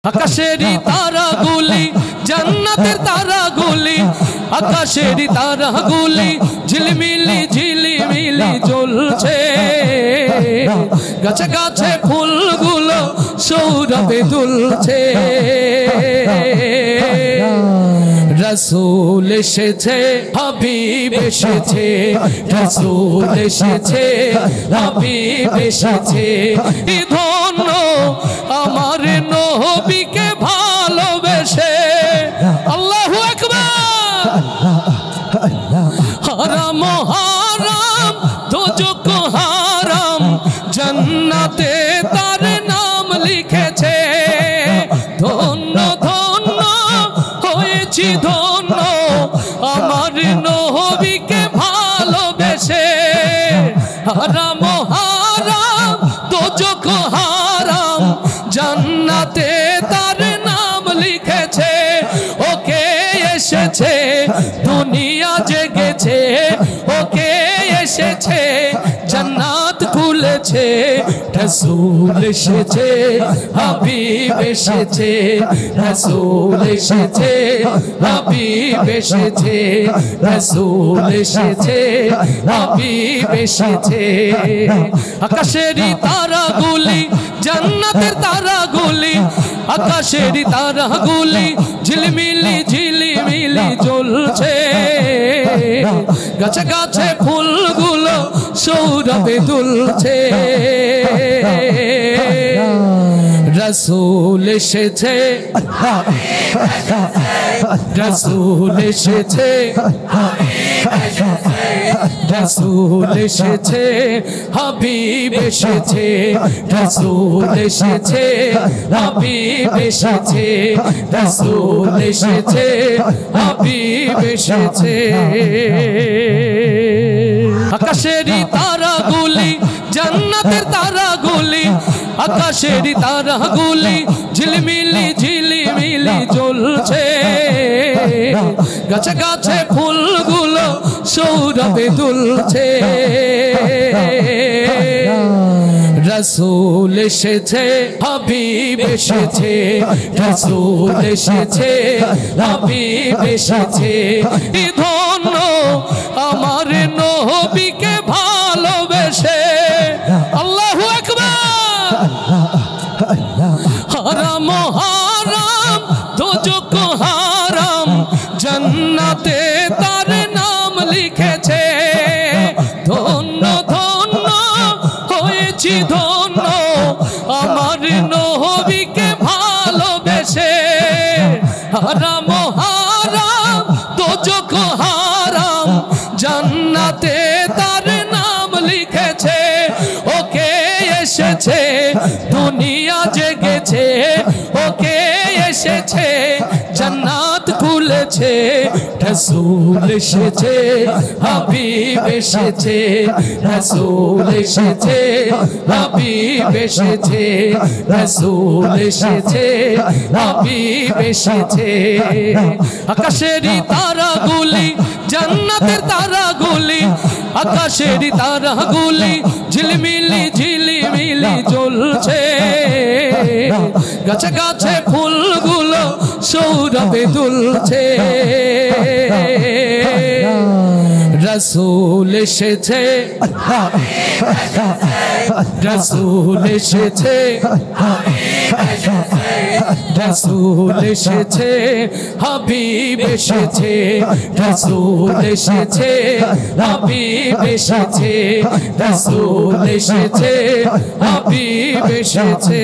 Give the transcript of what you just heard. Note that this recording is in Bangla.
আকাশেরই তারাগুলি জান্নাতের তারাগুলি আকাশেরই তারাগুলি ঝিলমিলি ঝিলিমিলি জ্বলছে গাছে গাছে ফুলগুলো সৌরভে দুলছে রাসূল এসেছে হাবিব এসেছে রাসূল এসেছে হাবিব এসেছে এই ধন্য আমার নবীকে ভালোবেসে আল্লাহু আকবার হারাম হারাম দোজখ হারাম জান্নাতে তার নাম লিখেছে ধন্য ধন্য হয়েছি ধন্য আমার নবীকে ভালোবেসে হারাম হারাম দোজখ হারাম জান্নাতে তার নাম লিখেছে ওকে এসেছে দুনিয়া জেগেছে ওকে এসেছে জান্নাত খুলেছে রাসূল এসেছে হাবিব এসেছে রাসূল এসেছে হাবিব এসেছে রাসূল এসেছে হাবিব এসেছে আকাশেরই তারাগুলি জান্নাতের তারাগুলি আকাশেরই তারাগুলি ঝিলমিলি ঝিলিমিলি জ্বলছে গাছে গাছে ফুলগুলো সৌরভে দুলছে রাসূল এসেছে রাসূল এসেছে রাসূল এসেছে হাবিব এসেছে রাসূল এসেছে হাবিব এসেছে রাসূল এসেছে হাবিব এসেছে আকাশেরই তারাগুলি জান্নাতের তারাগুলি আকাশেরই তারাগুলি ঝিলমিলি ঝিলিমিলি জ্বলছে গাছে গাছে ফুলগুলো সৌরভে দুলছে রাসূল এসেছে হাবিব এসেছে রাসূল এসেছে হাবিব এসেছে এই ধন্য আমার নবীকে ভালোবেসে আল্লাহু আকবার হারাম হারাম দোজখ হারাম জান্নাতে তার নাম লিখেছে ধন্য ধন্য হয়েছি ধন্য আমার নবীকে ভালোবেসে হারাম হারাম দোজখ হারাম জান্নাতে তার নাম লিখেছে ওকে এসেছে দুনিয়া জেগেছে ওকে এসেছে জান্নাত খুলেছে রাসূল এসেছে হাবিব এসেছে রাসূল এসেছে হাবিব এসেছে রাসূল এসেছে হাবিব এসেছে আকাশেরই তারাগুলি জান্নাতের তারাগুলি আকাশেরই তারাগুলি ঝিলমিলি ঝিলিমিলি জ্বলছে গাছে গাছে ফুলগুলো সৌরভে দুলছে রাসূল এসেছে রাসূল এসেছে রাসূল এসেছে হাবিব এসেছে রাসূল এসেছে হাবিব এসেছে রাসূল এসেছে হাবিব এসেছে